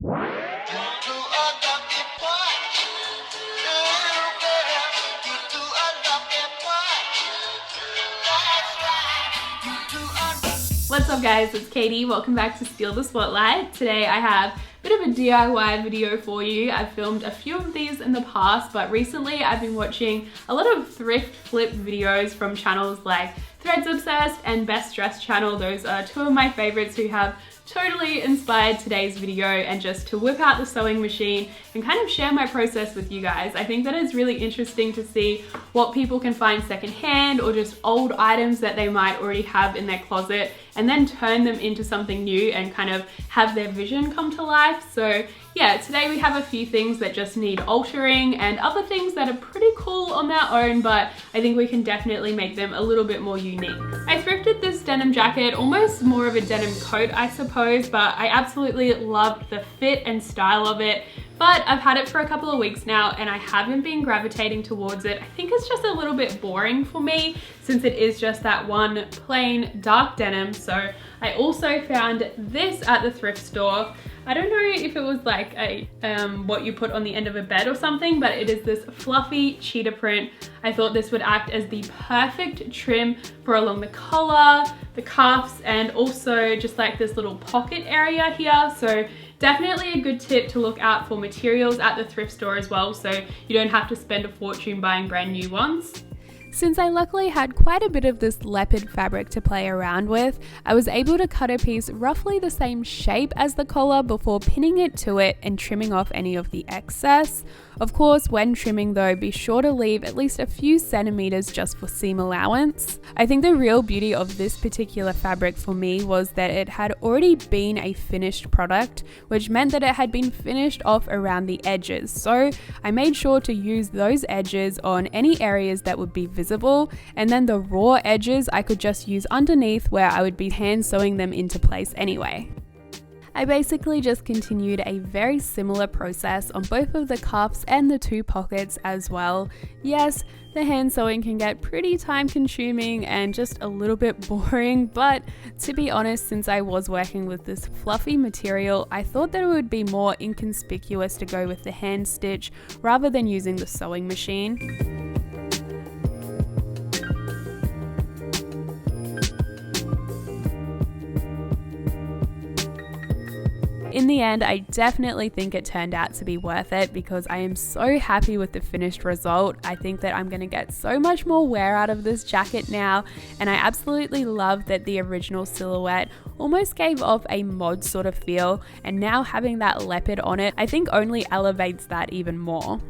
What's up guys, it's Katie. Welcome back to Steal the Spotlight. Today I have a bit of a DIY video for you. I've filmed a few of these in the past, but recently I've been watching a lot of thrift flip videos from channels like Threads Obsessed and Best Dressed channel. Those are two of my favorites who have totally inspired today's video, and just to whip out the sewing machine and kind of share my process with you guys. I think that it's really interesting to see what people can find secondhand or just old items that they might already have in their closet and then turn them into something new and kind of have their vision come to life. So yeah, today we have a few things that just need altering and other things that are pretty cool on their own, but I think we can definitely make them a little bit more unique. I thrifted this denim jacket, almost more of a denim coat I suppose, but I absolutely loved the fit and style of it. But I've had it for a couple of weeks now and I haven't been gravitating towards it. I think it's just a little bit boring for me since it is just that one plain dark denim. So I also found this at the thrift store. I don't know if it was like a what you put on the end of a bed or something, but it is this fluffy cheetah print. I thought this would act as the perfect trim for along the collar, the cuffs, and also just like this little pocket area here. So definitely a good tip to look out for materials at the thrift store as well, so you don't have to spend a fortune buying brand new ones. Since I luckily had quite a bit of this leopard fabric to play around with, I was able to cut a piece roughly the same shape as the collar before pinning it to it and trimming off any of the excess. Of course, when trimming though, be sure to leave at least a few centimeters just for seam allowance. I think the real beauty of this particular fabric for me was that it had already been a finished product, which meant that it had been finished off around the edges. So I made sure to use those edges on any areas that would be visible, and then the raw edges I could just use underneath where I would be hand sewing them into place anyway. I basically just continued a very similar process on both of the cuffs and the two pockets as well. Yes, the hand sewing can get pretty time consuming and just a little bit boring, but to be honest, since I was working with this fluffy material, I thought that it would be more inconspicuous to go with the hand stitch rather than using the sewing machine. In the end, I definitely think it turned out to be worth it because I am so happy with the finished result. I think that I'm going to get so much more wear out of this jacket now, and I absolutely love that the original silhouette almost gave off a mod sort of feel, and now having that leopard on it I think only elevates that even more.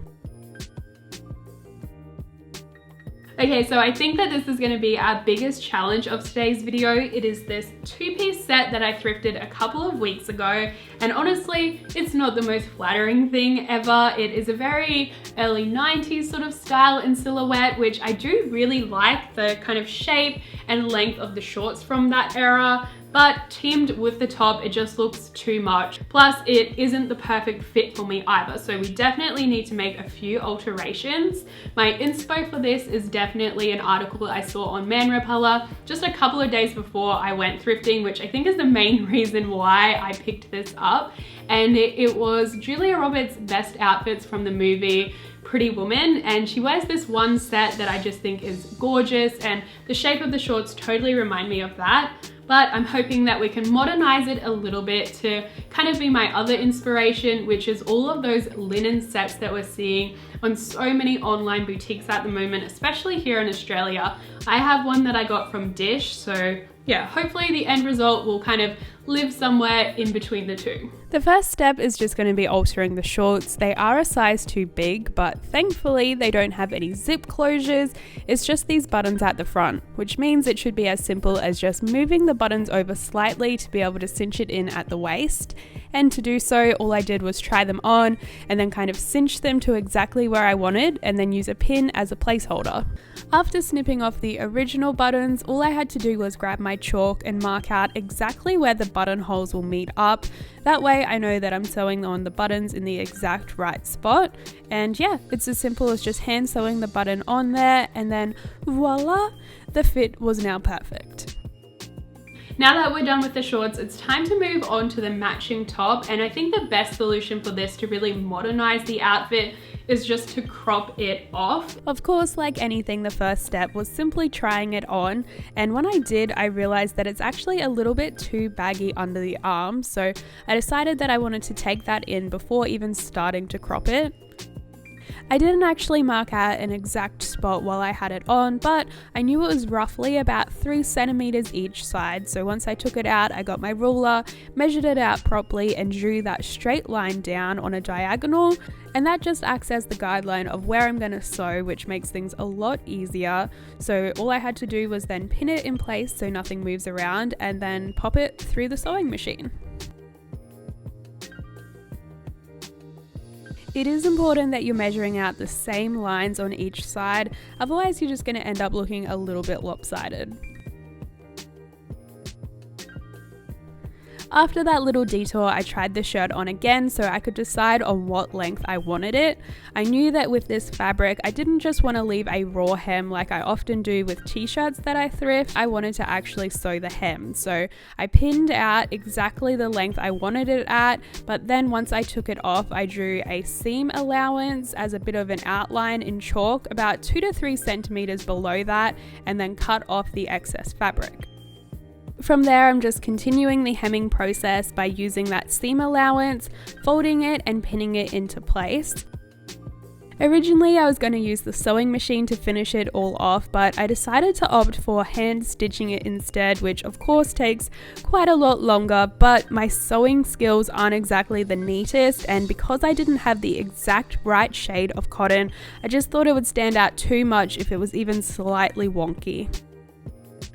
Okay, so I think that this is going to be our biggest challenge of today's video. It is this two-piece set that I thrifted a couple of weeks ago, and honestly, it's not the most flattering thing ever. It is a very early 90s sort of style and silhouette, which I do really like the kind of shape and length of the shorts from that era. But teamed with the top, it just looks too much. Plus, it isn't the perfect fit for me either, so we definitely need to make a few alterations. My inspo for this is definitely an article I saw on Man Repeller just a couple of days before I went thrifting, which I think is the main reason why I picked this up. And it was Julia Roberts' best outfits from the movie Pretty Woman, and she wears this one set that I just think is gorgeous, and the shape of the shorts totally remind me of that. But I'm hoping that we can modernize it a little bit to kind of be my other inspiration, which is all of those linen sets that we're seeing on so many online boutiques at the moment, especially here in Australia. I have one that I got from Dish, so yeah, hopefully the end result will kind of live somewhere in between the two. The first step is just going to be altering the shorts. They are a size too big, but thankfully they don't have any zip closures. It's just these buttons at the front, which means it should be as simple as just moving the buttons over slightly to be able to cinch it in at the waist. And to do so, all I did was try them on and then kind of cinch them to exactly where I wanted, and then use a pin as a placeholder. After snipping off the original buttons, all I had to do was grab my chalk and mark out exactly where the buttonholes will meet up. That way I know that I'm sewing on the buttons in the exact right spot. And yeah, it's as simple as just hand sewing the button on there, and then voila, the fit was now perfect. Now that we're done with the shorts, it's time to move on to the matching top, and I think the best solution for this to really modernize the outfit is just to crop it off. Of course, like anything, the first step was simply trying it on, and when I did, I realized that it's actually a little bit too baggy under the arm, so I decided that I wanted to take that in before even starting to crop it. I didn't actually mark out an exact spot while I had it on, but I knew it was roughly about 3 centimeters each side. So once I took it out, I got my ruler, measured it out properly, and drew that straight line down on a diagonal. And that just acts as the guideline of where I'm going to sew, which makes things a lot easier. So all I had to do was then pin it in place so nothing moves around, and then pop it through the sewing machine. It is important that you're measuring out the same lines on each side, otherwise you're just going to end up looking a little bit lopsided. After that little detour, I tried the shirt on again so I could decide on what length I wanted it. I knew that with this fabric, I didn't just want to leave a raw hem like I often do with t-shirts that I thrift. I wanted to actually sew the hem. So I pinned out exactly the length I wanted it at, but then once I took it off, I drew a seam allowance as a bit of an outline in chalk, about 2 to 3 centimeters below that, and then cut off the excess fabric. From there, I'm just continuing the hemming process by using that seam allowance, folding it and pinning it into place. Originally, I was going to use the sewing machine to finish it all off, but I decided to opt for hand stitching it instead, which of course takes quite a lot longer, but my sewing skills aren't exactly the neatest, and because I didn't have the exact right shade of cotton, I just thought it would stand out too much if it was even slightly wonky.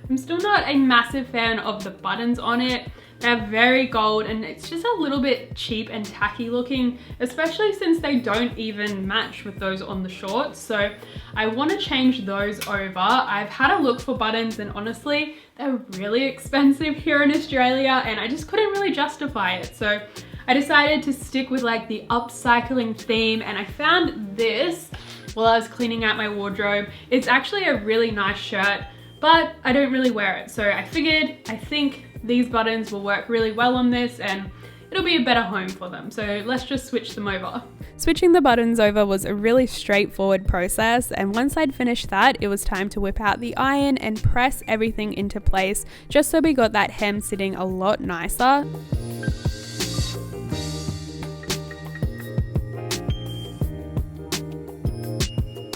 I'm still not a massive fan of the buttons on it. They're very gold and it's just a little bit cheap and tacky looking, especially since they don't even match with those on the shorts. So I want to change those over. I've had a look for buttons and honestly, they're really expensive here in Australia and I just couldn't really justify it. So I decided to stick with like the upcycling theme, and I found this while I was cleaning out my wardrobe. It's actually a really nice shirt, but I don't really wear it. So I figured, I think these buttons will work really well on this and it'll be a better home for them. So let's just switch them over. Switching the buttons over was a really straightforward process, and once I'd finished that, it was time to whip out the iron and press everything into place just so we got that hem sitting a lot nicer.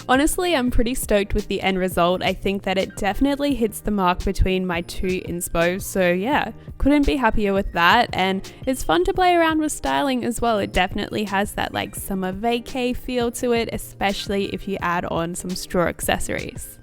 Honestly, I'm pretty stoked with the end result. I think that it definitely hits the mark between my two inspos, so yeah, couldn't be happier with that. And it's fun to play around with styling as well. It definitely has that like summer vacay feel to it, especially if you add on some straw accessories.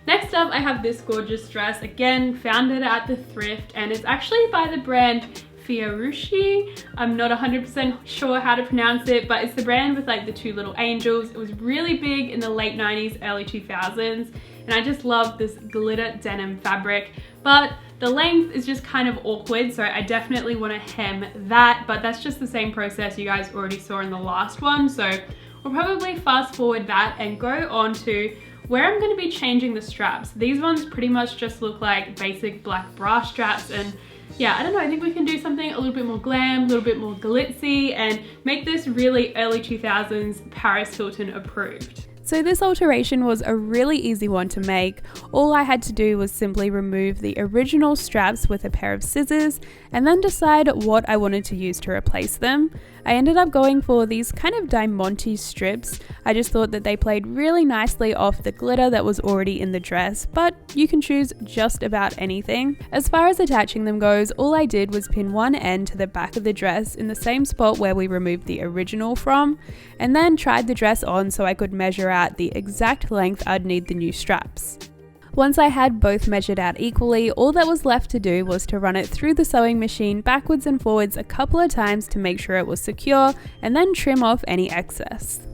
Next up, I have this gorgeous dress. Again, found it at the Thrift, and it's actually by the brand Fiorushi. I'm not 100% sure how to pronounce it, but it's the brand with like the two little angels. It was really big in the late 90s, early 2000s, and I just love this glitter denim fabric, but the length is just kind of awkward, so I definitely want to hem that, but that's just the same process you guys already saw in the last one, so we'll probably fast forward that and go on to where I'm going to be changing the straps. These ones pretty much just look like basic black bra straps, and yeah, I don't know, I think we can do something a little bit more glam, a little bit more glitzy, and make this really early 2000s Paris Hilton approved. So this alteration was a really easy one to make. All I had to do was simply remove the original straps with a pair of scissors and then decide what I wanted to use to replace them. I ended up going for these kind of diamante strips. I just thought that they played really nicely off the glitter that was already in the dress, but you can choose just about anything. As far as attaching them goes, all I did was pin one end to the back of the dress in the same spot where we removed the original from, and then tried the dress on so I could measure out the exact length I'd need the new straps. Once I had both measured out equally, all that was left to do was to run it through the sewing machine backwards and forwards a couple of times to make sure it was secure, and then trim off any excess.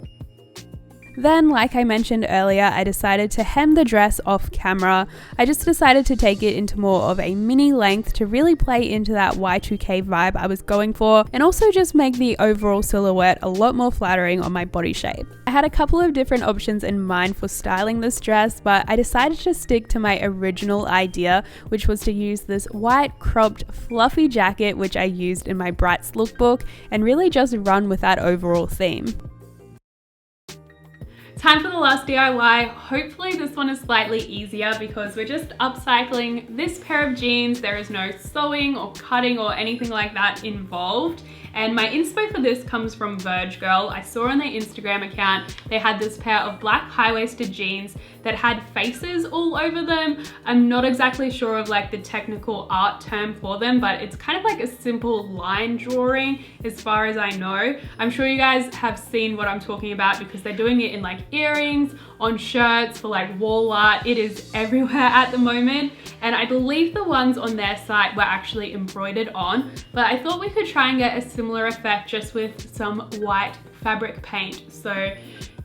Then, like I mentioned earlier, I decided to hem the dress off camera. I just decided to take it into more of a mini length to really play into that Y2K vibe I was going for, and also just make the overall silhouette a lot more flattering on my body shape. I had a couple of different options in mind for styling this dress, but I decided to stick to my original idea, which was to use this white cropped fluffy jacket which I used in my Brights lookbook, and really just run with that overall theme. Time for the last DIY. Hopefully this one is slightly easier because we're just upcycling this pair of jeans. There is no sewing or cutting or anything like that involved. And my inspo for this comes from Verge Girl. I saw on their Instagram account, they had this pair of black high-waisted jeans that had faces all over them. I'm not exactly sure of like the technical art term for them, but it's kind of like a simple line drawing as far as I know. I'm sure you guys have seen what I'm talking about because they're doing it in like earrings, on shirts, for like wall art. It is everywhere at the moment. And I believe the ones on their site were actually embroidered on, but I thought we could try and get a similar effect just with some white fabric paint. So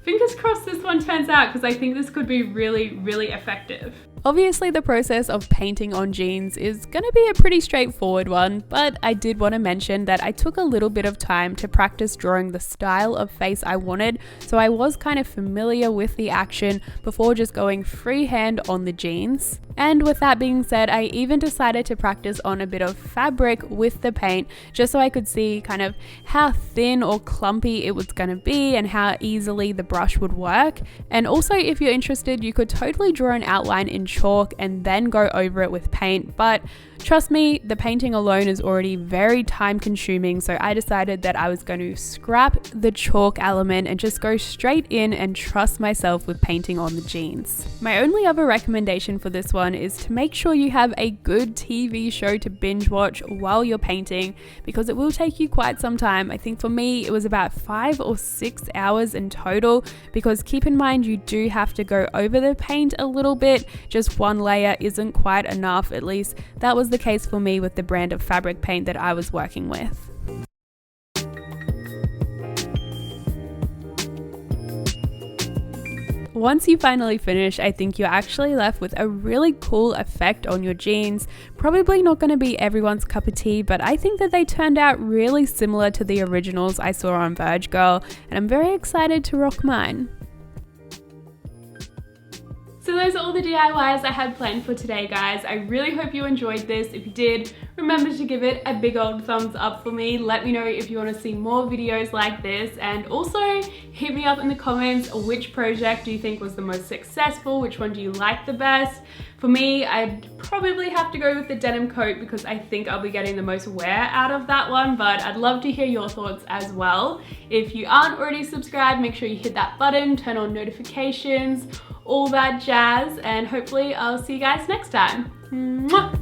fingers crossed this one turns out, because I think this could be really, really effective. Obviously the process of painting on jeans is going to be a pretty straightforward one, but I did want to mention that I took a little bit of time to practice drawing the style of face I wanted, so I was kind of familiar with the action before just going freehand on the jeans. And with that being said, I even decided to practice on a bit of fabric with the paint just so I could see kind of how thin or clumpy it was going to be and how easily the brush would work. And also, if you're interested, you could totally draw an outline in chalk and then go over it with paint, but trust me, the painting alone is already very time consuming, so I decided that I was going to scrap the chalk element and just go straight in and trust myself with painting on the jeans. My only other recommendation for this one is to make sure you have a good TV show to binge watch while you're painting, because it will take you quite some time. I think for me it was about 5 or 6 hours in total, because keep in mind you do have to go over the paint a little bit. Just one layer isn't quite enough, at least that was the case for me with the brand of fabric paint that I was working with. Once you finally finish, I think you're actually left with a really cool effect on your jeans. Probably not going to be everyone's cup of tea, but I think that they turned out really similar to the originals I saw on Verge Girl, and I'm very excited to rock mine. So those are all the DIYs I had planned for today, guys. I really hope you enjoyed this. If you did, remember to give it a big old thumbs up for me. Let me know if you want to see more videos like this, and also hit me up in the comments which project do you think was the most successful, which one do you like the best. For me, I'd probably have to go with the denim coat because I think I'll be getting the most wear out of that one, but I'd love to hear your thoughts as well. If you aren't already subscribed, make sure you hit that button, turn on notifications, all that jazz, and hopefully I'll see you guys next time. Mwah!